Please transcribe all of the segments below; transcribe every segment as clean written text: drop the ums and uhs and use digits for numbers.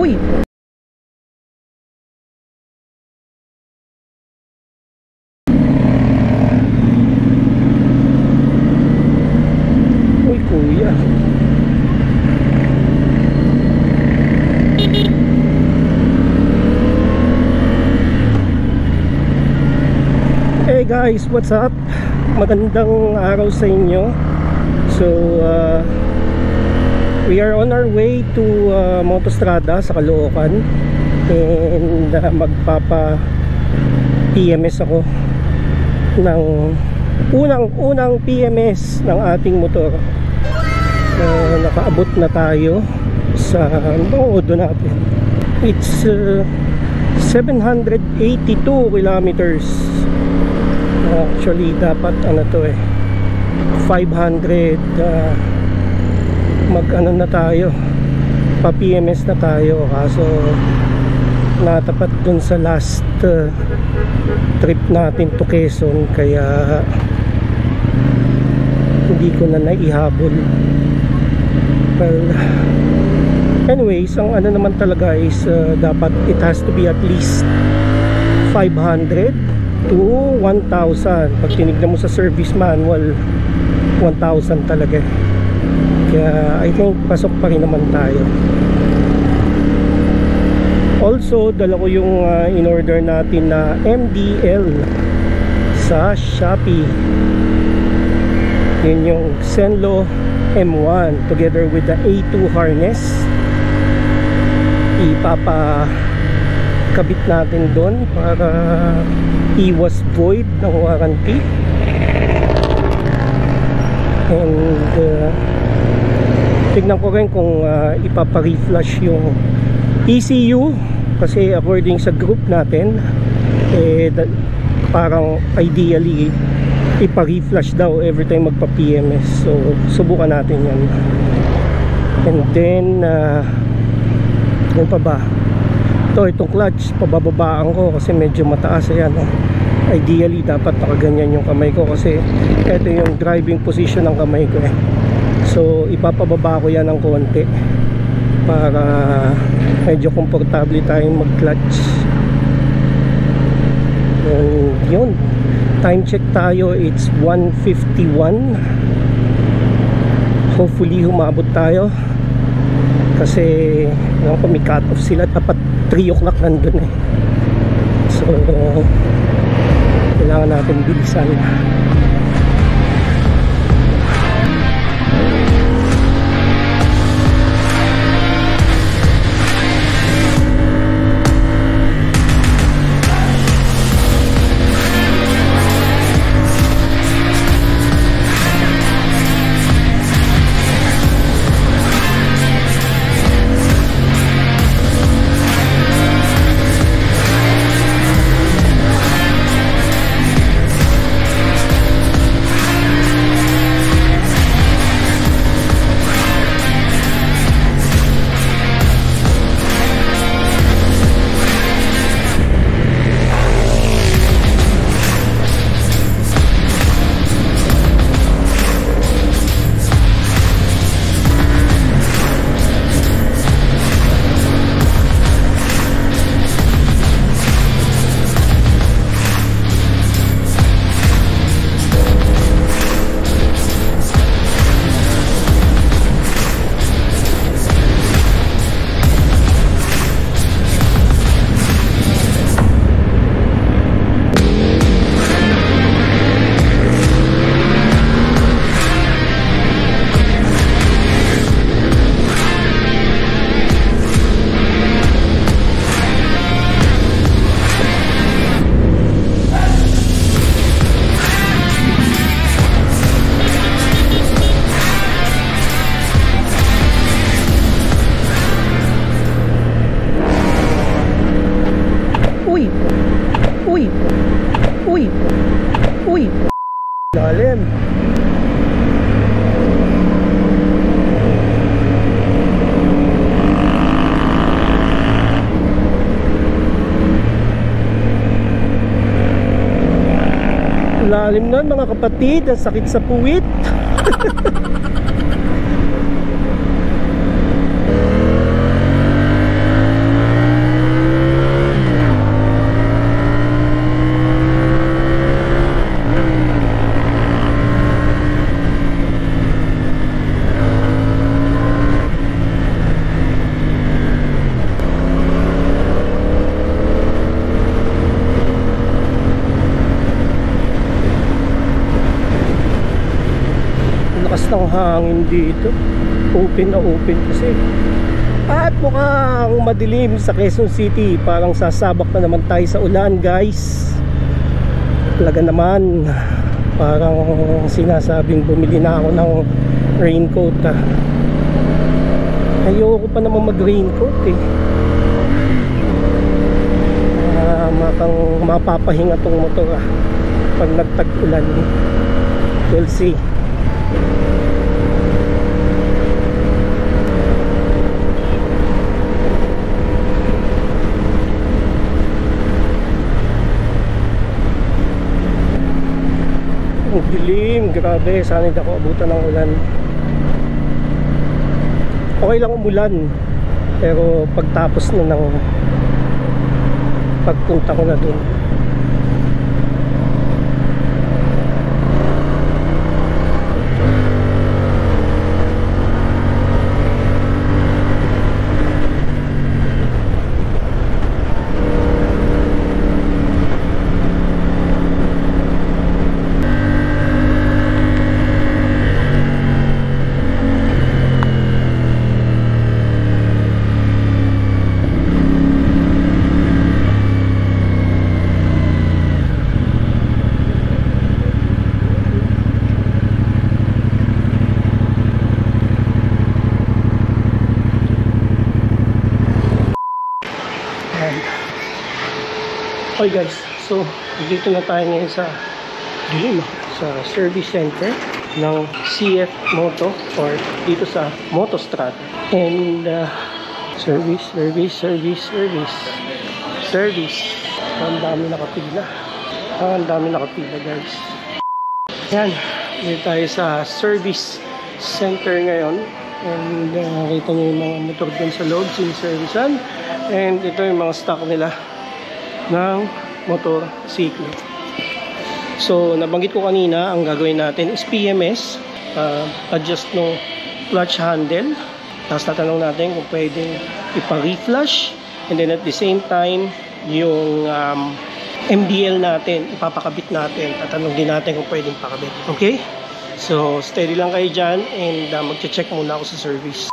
Uy! Uy, kuya. Hey guys, what's up? Magandang araw sa inyo. So, we are on our way to Motostrada sa Caloocan. And magpapa PMS ako ng unang PMS ng ating motor. Nakaabot na tayo sa odo natin. It's 782 kilometers. Actually dapat ano to 500 mag ano na tayo, pa PMS na tayo, kaso natapat dun sa last trip natin to Quezon, kaya hindi ko na naihabol. Well, anyways, ang ano naman talaga is dapat it has to be at least 500 to 1,000. Pag tinignan mo sa service manual, 1,000 talaga. Kaya I think pasok pa rin naman tayo. Also, dala ko yung in-order natin na MDL sa Shopee. Yun yung Zenlo M1 together with the A2 harness. Ipapakabit natin doon para iwas void ng warranty. And tignan ko rin kung ipapa-reflush yung ECU, kasi according sa group natin parang ideally ipa-reflush daw every time magpa-PMS. So subukan natin yan. And then ano pa ba? Itong clutch, pabababaan ko kasi medyo mataas. Ayan, ideally dapat nakaganyan yung kamay ko kasi ito yung driving position ng kamay ko So ipapababa ko yan ng konti para medyo komportable tayong mag-clutch. And yun, time check tayo, it's 1:51. Hopefully humabot tayo kasi alam ko may cut off sila, dapat 3 o'clock nandun So kailangan natin bilisan. Lalim. Lalim nun mga kapatid, ang sakit sa puwit. ng hangin dito. Open na open kasi. At mukhang madilim sa Quezon City. Parang sasabak na naman tayo sa ulan, guys. Talaga naman, parang sinasabing bumili na ako ng raincoat. Ayoko pa naman mag raincoat eh. Makang mapapahinga tong motor pag nagtag-ulan. We'll see. Ang dilim, grabe. Sana hindi ako abutan ng ulan. Okay lang umulan, pero pagtapos na ng pagpunta ko na dun. Okay guys, so dito na tayo ngayon sa service center ng CF Moto or dito sa Motostrada. And service. Ang dami nakapila. Guys. Yan, dito tayo sa service center ngayon. And nakita nyo yung mga motor dun sa loob, siniservisan. And ito yung mga stock nila ng motorsiklo. So nabanggit ko kanina, ang gagawin natin is PMS, adjust no clutch handle, tapos tatanong natin kung pwedeng ipa-reflush, and then at the same time yung MDL natin ipapakabit natin, tatanong din natin kung pwedeng pakabit. Okay, so steady lang kayo dyan, and magche-check muna ako sa service.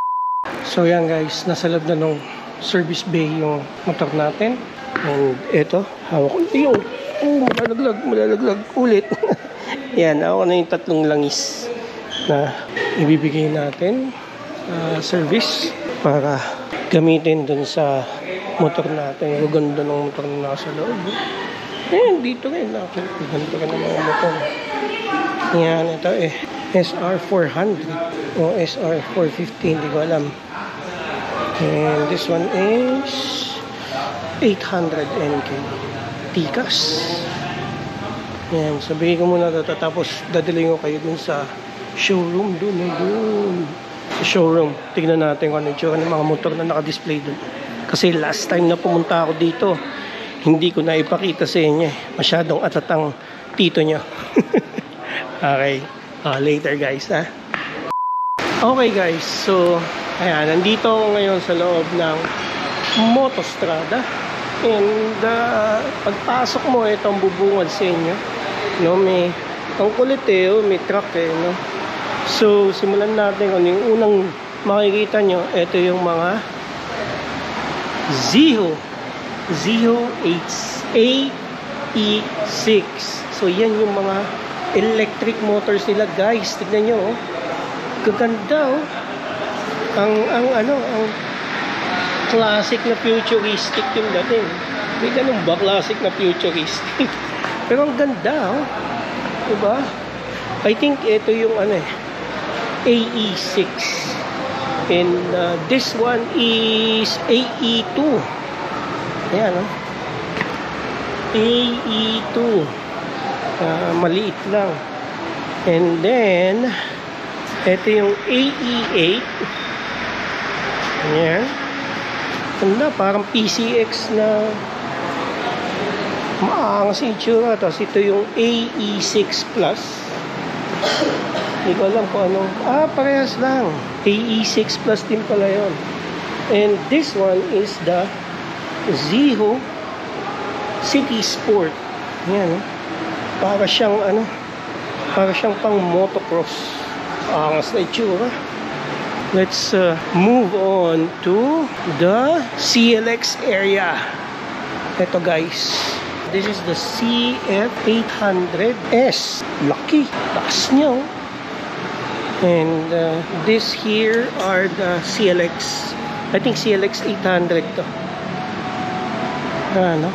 So yan guys, nasa loob na nung service bay yung motor natin. And ito, hawak ko na yung malalaglag ulit. Yan, ako na yung 3 langis na ibibigay natin service para gamitin dun sa motor natin. Yung ganda ng motor na nasa loob. Ayan, dito rin. Ganito ka ng mga motor. Yan, ito SR400 o SR450, hindi ko alam. And this one is 800 NK Tikas. Yan, sabihin ko muna ito, tapos dadalhin ko kayo dun sa showroom, dun sa showroom. Tignan natin kung ano yung mga motor na naka-display dun. Kasi last time na pumunta ako dito, hindi ko na ipakita sa inyo. Masyadong atatang tito nyo. Okay, later guys ha. Okay guys, so ayan, nandito ako ngayon sa loob ng Motostrada. And pagpasok mo, itong bubungad sa inyo, no, may ang kulit may truck no. So simulan natin kung yung unang makikita nyo. Ito yung mga Zeho AE6. So yan yung mga electric motors nila guys. Tignan nyo, gaganda ang classic na futuristic yung dating. May ganun ba classic na futuristic? Pero ang ganda, diba? I think ito yung AE6. And this one is AE2. Ayan, AE2. Maliit lang. And then ito yung AE8. Ayan. Ganda, parang PCX na maangas yung itsura. Tapos ito yung AE6 Plus. Hindi ko alam kung anong parehas lang. AE6 Plus din pala yun. And this one is the Zeho City Sport. Yan, para siyang pang motocross. Angas na itsura. Let's move on to the CLX area. Ito guys, this is the CF800S. Lucky, taas niya oh. And this here are the CLX. I think CLX 800 to. Ano?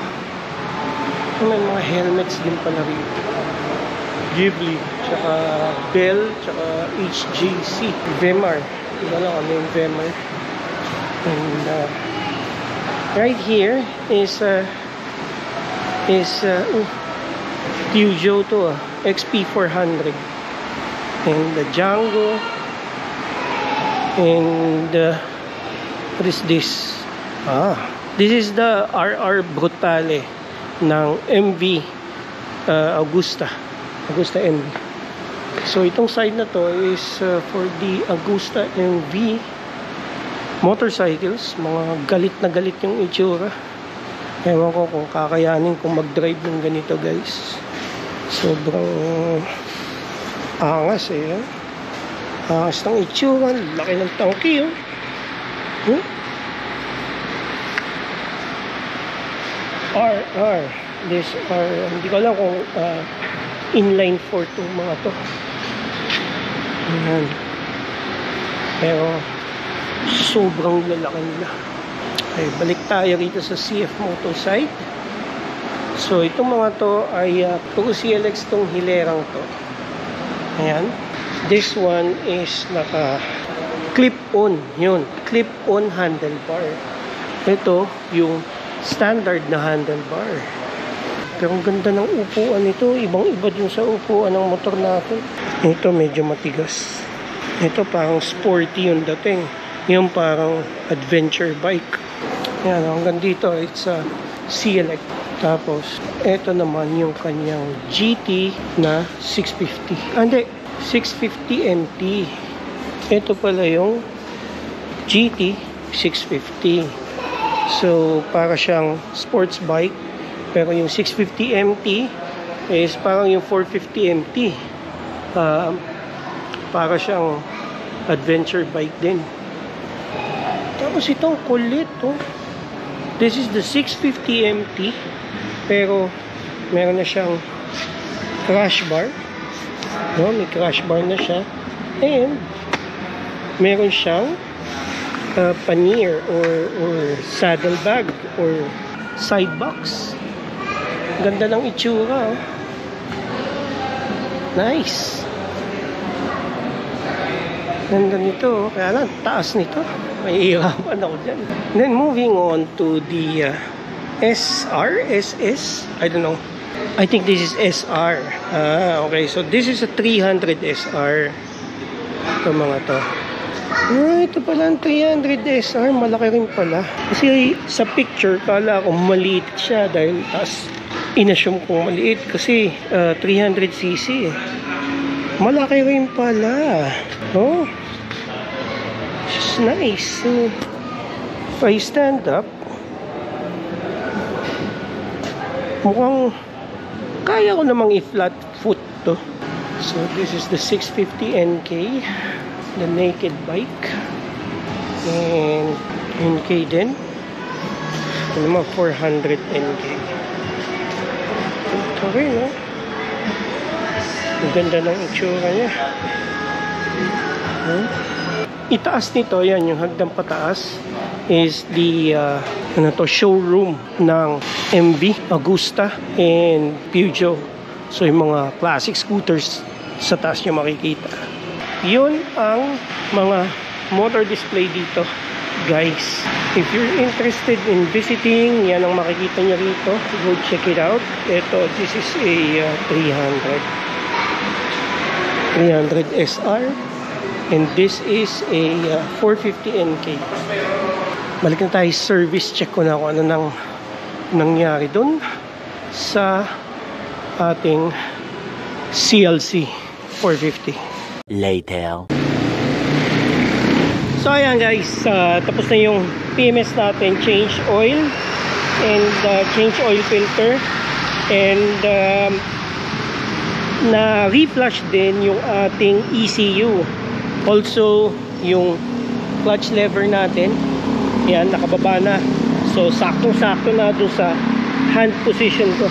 May mga helmets din pala rito. Ghibli, tsaka Bell, tsaka HJC. Vemar. Diba lang kami yung Vemar. And right here is Peugeot to XP400. And the Django. And what is this? This is the RR Brutale ng MV Agusta MV. So itong side na to is for the Agusta MV motorcycles. Mga galit na galit yung itsura. Ewan ko kung kakayanin kung mag-drive ng ganito guys. Sobrang angas eh. Angas ng itsura. Laki ng tangki oh. RR. This are, hindi ko alam kung inline 4 to mga to. Ayan. Pero sobrang lalaki nila. Okay, balik tayo rito sa CF Moto site. So itong mga to ay puro CLX tong hilerang to. Ayan. This one is naka clip-on. Yun, clip-on handlebar. Ito yung standard na handlebar. Pero ang ganda ng upuan nito. Ibang-iba din sa upuan ng motor natin. Ito medyo matigas. Ito parang sporty yung dating. Yung parang adventure bike. Yan, hanggang dito it's a CLX. Tapos ito naman yung kanyang GT na 650. Hindi, 650 MT. Ito pala yung GT 650. So para siyang sports bike. Pero yung 650 MT is parang yung 450 MT. Para siyang adventure bike din. Tapos itong kulit oh. This is the 650 MT. Pero meron na siyang crash bar. No, may crash bar na siya. And meron siyang pannier or saddle bag or side box. Ganda ng itsura oh. Nice. Ganda nito oh. Kaya lang taas nito. May ihirapan ako dyan. Then moving on to the SR, SS, I don't know. I think this is SR. Okay. So this is a 300 SR. Ito mga to. Ito pala ang 300 SR. Malaki rin pala. Kasi sa picture, kala ko maliit siya dahil taas. Inassume kong maliit kasi 300cc eh. Malaki rin pala. Oh. It's nice. If I stand up, mukhang kaya ko namang i-flat foot to. So this is the 650 NK, the naked bike. And NK din. Ito naman 400 NK. Ito rin oh. Ang ganda ng itsura niya. Itaas nito, yan yung hagdang pataas is the showroom ng MV Agusta and Peugeot. So yung mga classic scooters sa taas nyo makikita. Yun ang mga motor display dito guys. If you're interested in visiting, yan ang makikita nyo rito. Go check it out. Ito, this is a 300 SR and this is a 450 NK. Balik na tayo, service check ko na kung ano nang nangyari dun sa ating CLC 450. Later. So ayan guys, tapos na yung PMS natin, change oil and change oil filter and na reflush din yung ating ECU. Also, yung clutch lever natin, yan, nakababa na. So, saktong-sakto na doon sa hand position ko.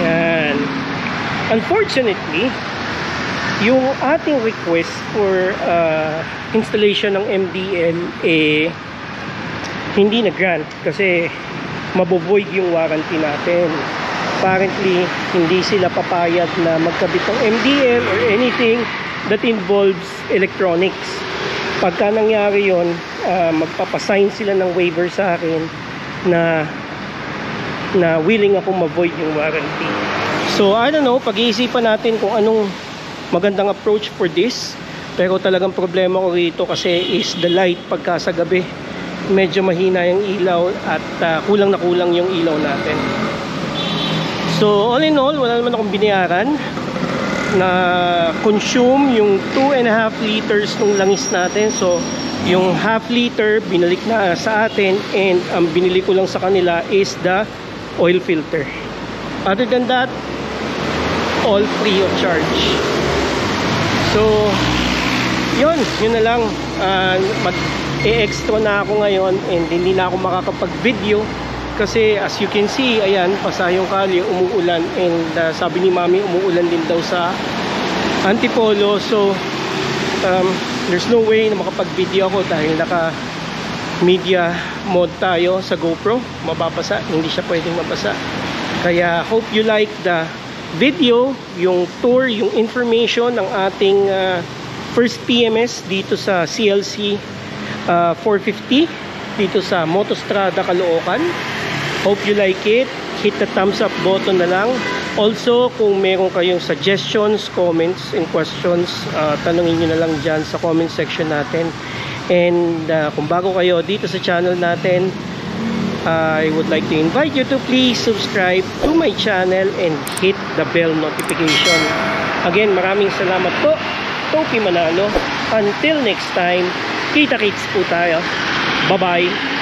Yan. Unfortunately, yung ating request for installation ng MDL hindi na-grant kasi mabovoid yung warranty natin. Apparently, hindi sila papayag na magkabit ng MDL or anything that involves electronics. Pagka nangyari yun, magpapasign sila ng waiver sa akin na willing ako ma-void yung warranty. So, I don't know, pag-iisipan natin kung anong magandang approach for this. Pero talagang problema ko rito kasi is the light pagka sa gabi. Medyo mahina yung ilaw at kulang na kulang yung ilaw natin. So all in all, wala naman akong binayaran. Na consume yung 2.5 liters ng langis natin. So yung half liter binalik na sa atin, and ang binili ko lang sa kanila is the oil filter. Other than that, all free of charge. So yun na lang. Mag-extra na ako ngayon and hindi na ako makakapag-video kasi as you can see, ayan, pasa yung kalye, umuulan, and sabi ni mami umuulan din daw sa Antipolo. So there's no way na makapag-video ako dahil naka media mode tayo sa GoPro. Mababasa, hindi siya pwedeng mabasa. Kaya hope you like the video, yung tour, yung information ng ating first PMS dito sa CLC 450 dito sa Motostrada, Caloocan. Hope you like it. Hit the thumbs up button na lang. Also, kung meron kayong suggestions, comments, and questions, tanungin nyo na lang dyan sa comment section natin. And kung bago kayo dito sa channel natin, I would like to invite you to please subscribe to my channel and hit the bell notification. Again, maraming salamat po. Topi Manalo. Until next time, kita-kits po tayo. Bye-bye.